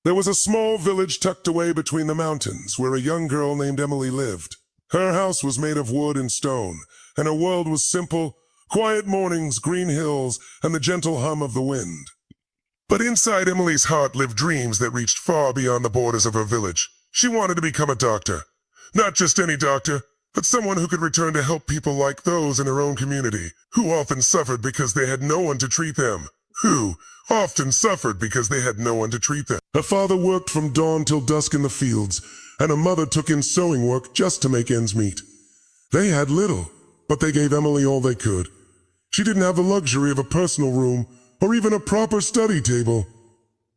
There was a small village tucked away between the mountains where a young girl named Emily lived. Her house was made of wood and stone, and her world was simple, quiet mornings, green hills, and the gentle hum of the wind. But inside Emily's heart lived dreams that reached far beyond the borders of her village. She wanted to become a doctor. Not just any doctor, but someone who could return to help people like those in her own community, who often suffered because they had no one to treat them. Her father worked from dawn till dusk in the fields, and her mother took in sewing work just to make ends meet. They had little, but they gave Emily all they could. She didn't have the luxury of a personal room or even a proper study table.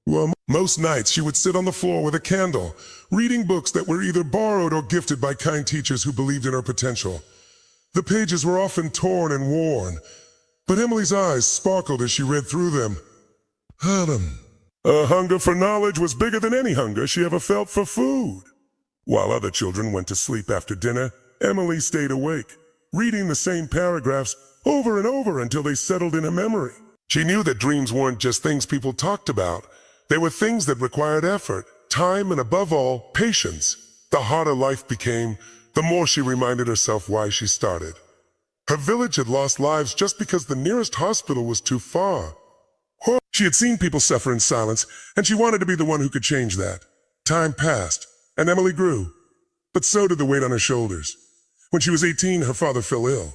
Well, most nights she would sit on the floor with a candle, reading books that were either borrowed or gifted by kind teachers who believed in her potential. The pages were often torn and worn, but Emily's eyes sparkled as she read through them. Her hunger for knowledge was bigger than any hunger she ever felt for food. While other children went to sleep after dinner, Emily stayed awake, reading the same paragraphs over and over until they settled in her memory. She knew that dreams weren't just things people talked about. They were things that required effort, time, and above all, patience. The harder life became, the more she reminded herself why she started. Her village had lost lives just because the nearest hospital was too far. She had seen people suffer in silence, and she wanted to be the one who could change that. Time passed, and Emily grew, but so did the weight on her shoulders. When she was 18, her father fell ill.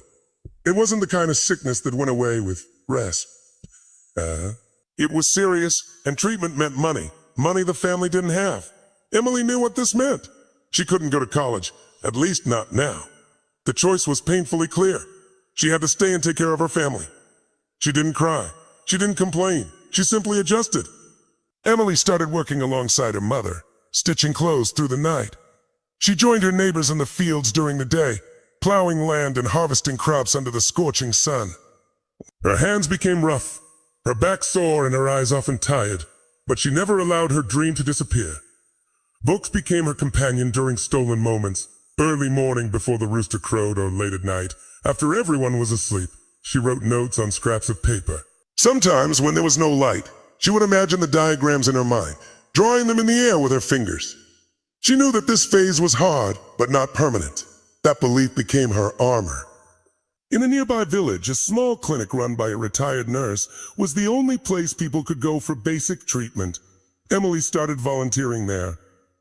It wasn't the kind of sickness that went away with rest. It was serious, and treatment meant money. Money the family didn't have. Emily knew what this meant. She couldn't go to college, at least not now. The choice was painfully clear. She had to stay and take care of her family. She didn't cry. She didn't complain. She simply adjusted. Emily started working alongside her mother, stitching clothes through the night. She joined her neighbors in the fields during the day, plowing land and harvesting crops under the scorching sun. Her hands became rough, her back sore and her eyes often tired, but she never allowed her dream to disappear. Books became her companion during stolen moments, early morning before the rooster crowed or late at night. After everyone was asleep, she wrote notes on scraps of paper. Sometimes, when there was no light, she would imagine the diagrams in her mind, drawing them in the air with her fingers. She knew that this phase was hard, but not permanent. That belief became her armor. In a nearby village, a small clinic run by a retired nurse was the only place people could go for basic treatment. Emily started volunteering there.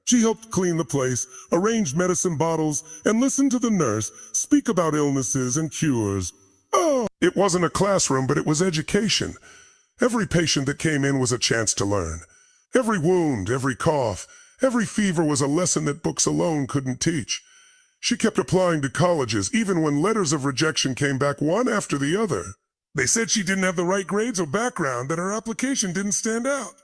She helped clean the place, arrange medicine bottles, and listened to the nurse speak about illnesses and cures. It wasn't a classroom, but it was education. Every patient that came in was a chance to learn. Every wound, every cough, every fever was a lesson that books alone couldn't teach. She kept applying to colleges, even when letters of rejection came back one after the other. They said she didn't have the right grades or background, that her application didn't stand out.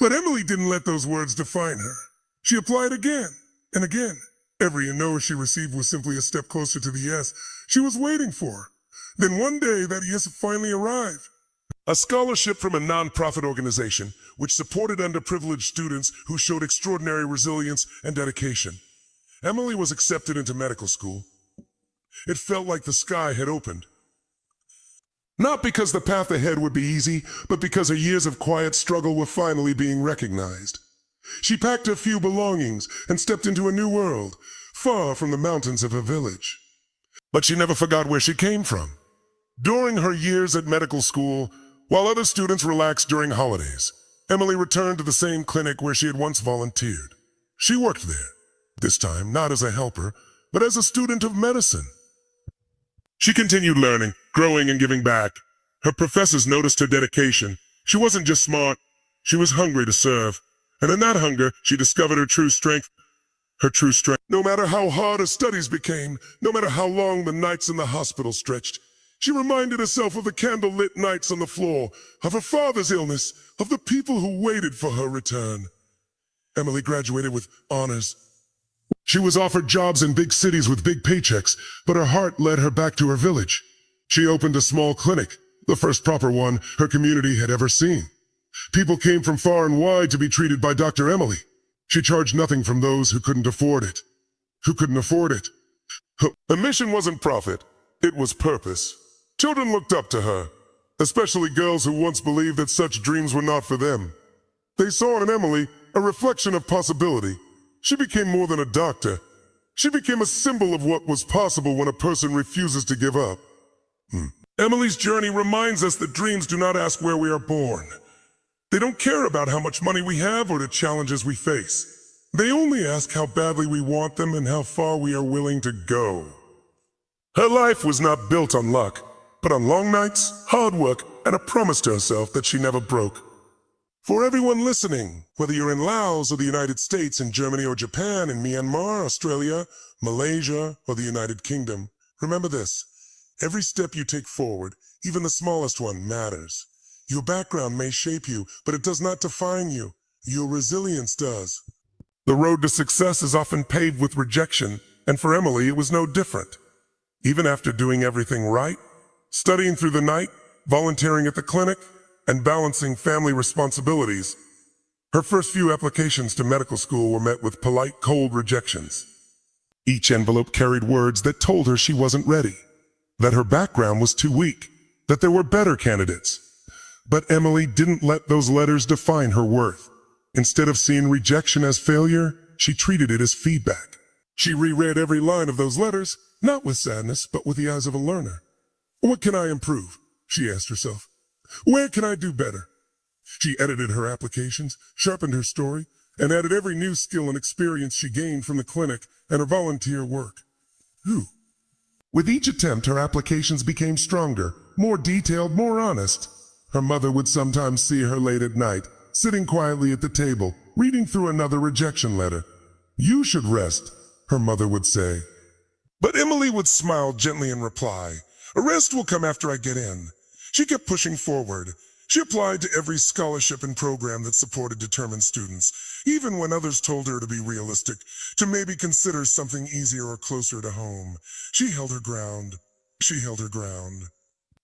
But Emily didn't let those words define her. She applied again and again. Every no she received was simply a step closer to the yes she was waiting for. Then one day, that yes finally arrived. A scholarship from a non-profit organization which supported underprivileged students who showed extraordinary resilience and dedication. Emily was accepted into medical school. It felt like the sky had opened. Not because the path ahead would be easy, but because her years of quiet struggle were finally being recognized. She packed her few belongings and stepped into a new world, far from the mountains of her village. But she never forgot where she came from. During her years at medical school, while other students relaxed during holidays, Emily returned to the same clinic where she had once volunteered. She worked there, this time not as a helper, but as a student of medicine. She continued learning, growing, and giving back. Her professors noticed her dedication. She wasn't just smart, she was hungry to serve. And in that hunger, she discovered her true strength. No matter how hard her studies became, no matter how long the nights in the hospital stretched, she reminded herself of the candle-lit nights on the floor, of her father's illness, of the people who waited for her return. Emily graduated with honors. She was offered jobs in big cities with big paychecks, but her heart led her back to her village. She opened a small clinic, the first proper one her community had ever seen. People came from far and wide to be treated by Dr. Emily. She charged nothing from those who couldn't afford it. Her mission wasn't profit, it was purpose. Children looked up to her, especially girls who once believed that such dreams were not for them. They saw in Emily a reflection of possibility. She became more than a doctor. She became a symbol of what was possible when a person refuses to give up. Emily's journey reminds us that dreams do not ask where we are born. They don't care about how much money we have or the challenges we face. They only ask how badly we want them and how far we are willing to go. Her life was not built on luck, but on long nights, hard work, and a promise to herself that she never broke. For everyone listening, whether you're in Laos or the United States, in Germany or Japan, in Myanmar, Australia, Malaysia, or the United Kingdom, remember this: every step you take forward, even the smallest one, matters. Your background may shape you, but it does not define you. Your resilience does. The road to success is often paved with rejection, and for Emily it was no different. Even after doing everything right, studying through the night, volunteering at the clinic, and balancing family responsibilities, her first few applications to medical school were met with polite, cold rejections. Each envelope carried words that told her she wasn't ready, that her background was too weak, that there were better candidates. But Emily didn't let those letters define her worth. Instead of seeing rejection as failure, she treated it as feedback. She reread every line of those letters, not with sadness, but with the eyes of a learner. What can I improve? She asked herself. Where can I do better? She edited her applications, sharpened her story, and added every new skill and experience she gained from the clinic and her volunteer work. With each attempt, her applications became stronger, more detailed, more honest. Her mother would sometimes see her late at night, sitting quietly at the table, reading through another rejection letter. "You should rest," her mother would say. But Emily would smile gently and reply, "A rest will come after I get in." She kept pushing forward. She applied to every scholarship and program that supported determined students, even when others told her to be realistic, to maybe consider something easier or closer to home. She held her ground. She held her ground.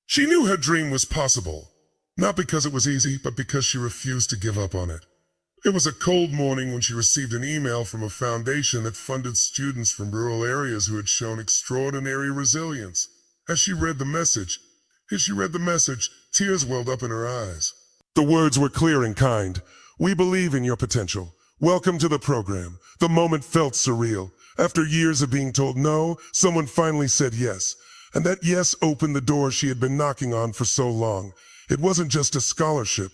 She knew her dream was possible, not because it was easy, but because she refused to give up on it. It was a cold morning when she received an email from a foundation that funded students from rural areas who had shown extraordinary resilience. As she read the message, tears welled up in her eyes. The words were clear and kind. "We believe in your potential. Welcome to the program." The moment felt surreal. After years of being told no, someone finally said yes. And that yes opened the door she had been knocking on for so long. It wasn't just a scholarship.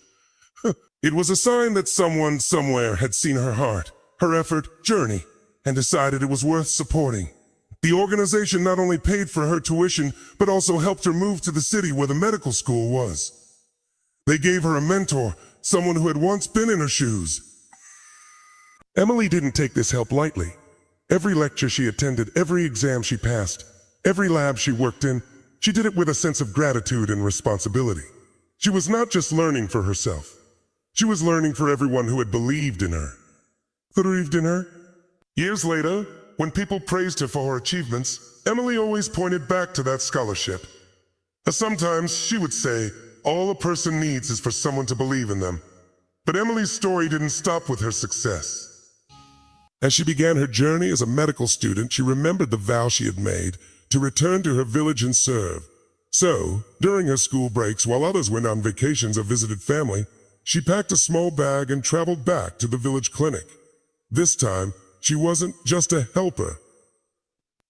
It was a sign that someone somewhere had seen her heart, her effort, journey, and decided it was worth supporting. The organization not only paid for her tuition, but also helped her move to the city where the medical school was. They gave her a mentor, someone who had once been in her shoes. Emily didn't take this help lightly. Every lecture she attended, every exam she passed, every lab she worked in, she did it with a sense of gratitude and responsibility. She was not just learning for herself. She was learning for everyone who had believed in her. Years later, when people praised her for her achievements, Emily always pointed back to that scholarship. Sometimes she would say, all a person needs is for someone to believe in them. But Emily's story didn't stop with her success. As she began her journey as a medical student, she remembered the vow she had made to return to her village and serve. So, during her school breaks, while others went on vacations or visited family, she packed a small bag and traveled back to the village clinic. This time, she wasn't just a helper.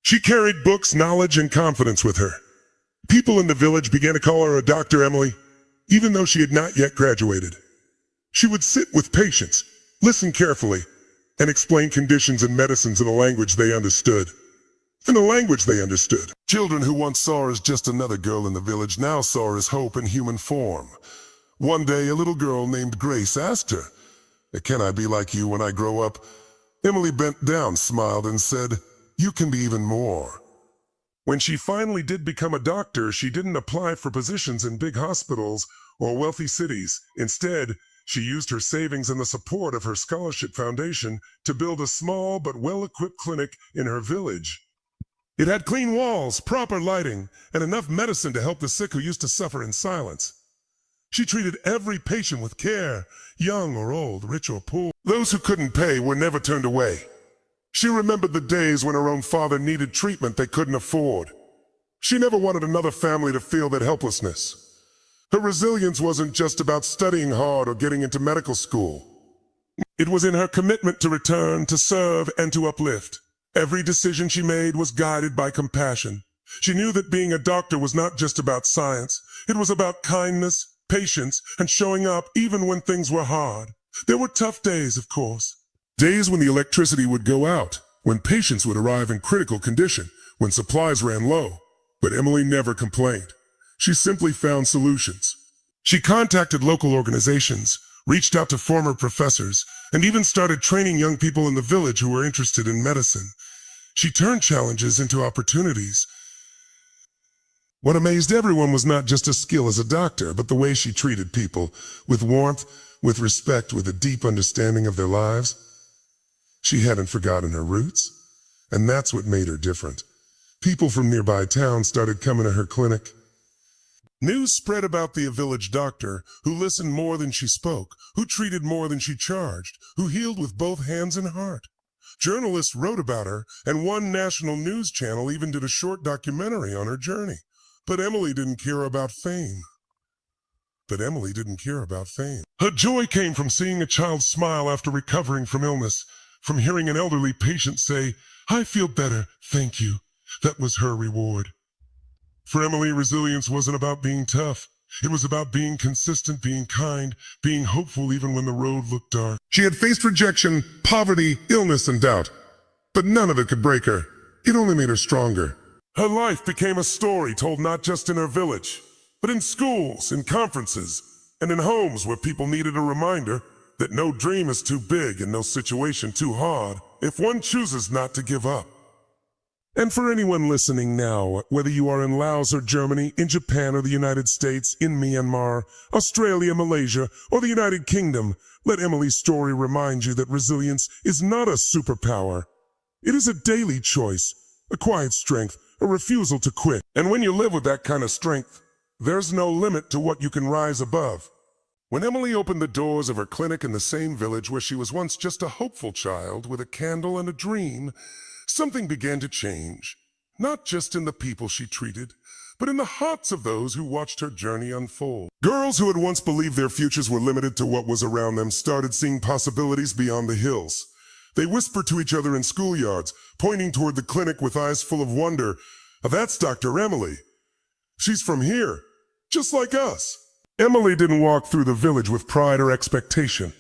She carried books, knowledge, and confidence with her. People in the village began to call her a Dr. Emily, even though she had not yet graduated. She would sit with patients, listen carefully, and explain conditions and medicines in a language they understood. Children who once saw her as just another girl in the village now saw her as hope in human form. One day, a little girl named Grace asked her, "Can I be like you when I grow up?" Emily bent down, smiled, and said, "You can be even more." When she finally did become a doctor, she didn't apply for positions in big hospitals or wealthy cities. Instead, she used her savings and the support of her scholarship foundation to build a small but well-equipped clinic in her village. It had clean walls, proper lighting, and enough medicine to help the sick who used to suffer in silence. She treated every patient with care, young or old, rich or poor. Those who couldn't pay were never turned away. She remembered the days when her own father needed treatment they couldn't afford. She never wanted another family to feel that helplessness. Her resilience wasn't just about studying hard or getting into medical school. It was in her commitment to return, to serve, and to uplift. Every decision she made was guided by compassion. She knew that being a doctor was not just about science. It was about kindness, patience, and showing up even when things were hard. There were tough days, of course. Days when the electricity would go out, when patients would arrive in critical condition, when supplies ran low. But Emily never complained. She simply found solutions. She contacted local organizations, reached out to former professors, and even started training young people in the village who were interested in medicine. She turned challenges into opportunities. What amazed everyone was not just her skill as a doctor, but the way she treated people, with warmth, with respect, with a deep understanding of their lives. She hadn't forgotten her roots, and that's what made her different. People from nearby towns started coming to her clinic. News spread about the village doctor who listened more than she spoke, who treated more than she charged, who healed with both hands and heart. Journalists wrote about her, and one national news channel even did a short documentary on her journey. But Emily didn't care about fame. Her joy came from seeing a child smile after recovering from illness, from hearing an elderly patient say, "I feel better, thank you." That was her reward. For Emily, resilience wasn't about being tough. It was about being consistent, being kind, being hopeful even when the road looked dark. She had faced rejection, poverty, illness, and doubt. But none of it could break her. It only made her stronger. Her life became a story told not just in her village, but in schools, in conferences, and in homes where people needed a reminder that no dream is too big and no situation too hard if one chooses not to give up. And for anyone listening now, whether you are in Laos or Germany, in Japan or the United States, in Myanmar, Australia, Malaysia, or the United Kingdom, let Emily's story remind you that resilience is not a superpower. It is a daily choice, a quiet strength, a refusal to quit. And when you live with that kind of strength, there's no limit to what you can rise above. When Emily opened the doors of her clinic in the same village where she was once just a hopeful child with a candle and a dream, something began to change, not just in the people she treated, but in the hearts of those who watched her journey unfold. Girls who had once believed their futures were limited to what was around them started seeing possibilities beyond the hills. They whispered to each other in schoolyards, pointing toward the clinic with eyes full of wonder. "That's Dr. Emily. She's from here, just like us." Emily didn't walk through the village with pride or expectation.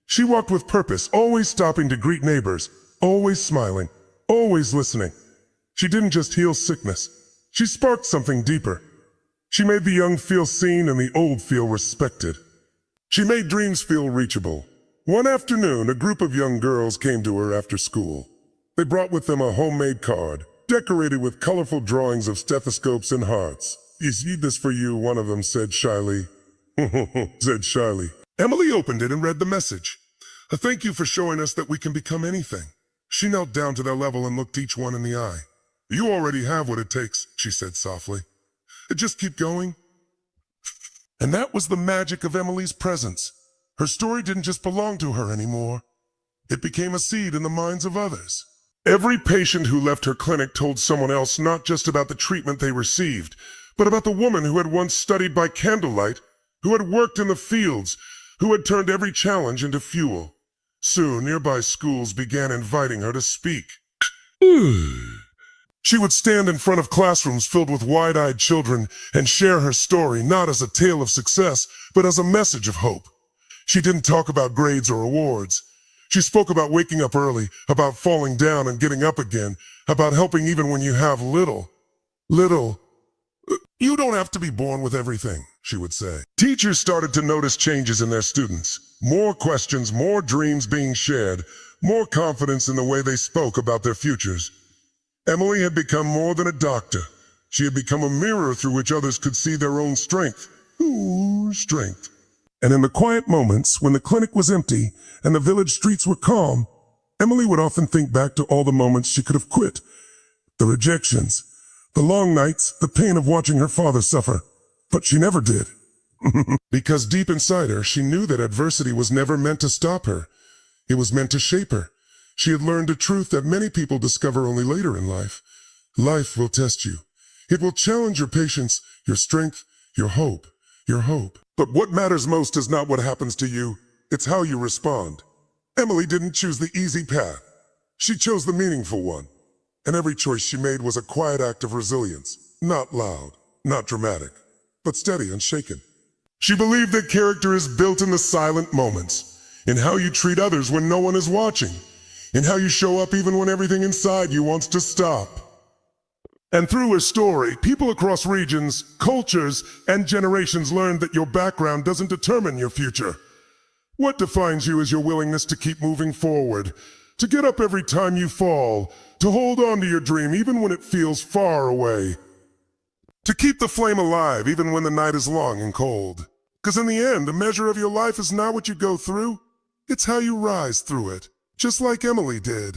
She walked with purpose, always stopping to greet neighbors, always smiling, always listening. She didn't just heal sickness. She sparked something deeper. She made the young feel seen and the old feel respected. She made dreams feel reachable. One afternoon, a group of young girls came to her after school. They brought with them a homemade card, decorated with colorful drawings of stethoscopes and hearts. "Is this for you?" one of them said shyly. Emily opened it and read the message. "A thank you for showing us that we can become anything." She knelt down to their level and looked each one in the eye. "You already have what it takes," she said softly. "Just keep going." And that was the magic of Emily's presence. Her story didn't just belong to her anymore. It became a seed in the minds of others. Every patient who left her clinic told someone else not just about the treatment they received, but about the woman who had once studied by candlelight, who had worked in the fields, who had turned every challenge into fuel. Soon, nearby schools began inviting her to speak. She would stand in front of classrooms filled with wide-eyed children and share her story not as a tale of success, but as a message of hope. She didn't talk about grades or awards. She spoke about waking up early, about falling down and getting up again, about helping even when you have little. "You don't have to be born with everything," she would say. Teachers started to notice changes in their students. More questions, more dreams being shared, more confidence in the way they spoke about their futures. Emily had become more than a doctor. She had become a mirror through which others could see their own strength. Strength. And in the quiet moments, when the clinic was empty and the village streets were calm, Emily would often think back to all the moments she could have quit. The rejections, the long nights, the pain of watching her father suffer. But she never did. Because deep inside her, she knew that adversity was never meant to stop her. It was meant to shape her. She had learned a truth that many people discover only later in life. Life will test you. It will challenge your patience, your strength, your hope. But what matters most is not what happens to you, it's how you respond. Emily didn't choose the easy path. She chose the meaningful one. And every choice she made was a quiet act of resilience. Not loud, not dramatic, but steady and shaken. She believed that character is built in the silent moments, in how you treat others when no one is watching, in how you show up even when everything inside you wants to stop. And through her story, people across regions, cultures, and generations learned that your background doesn't determine your future. What defines you is your willingness to keep moving forward, to get up every time you fall, to hold on to your dream even when it feels far away, to keep the flame alive even when the night is long and cold. Because in the end, a measure of your life is not what you go through, it's how you rise through it, just like Emily did.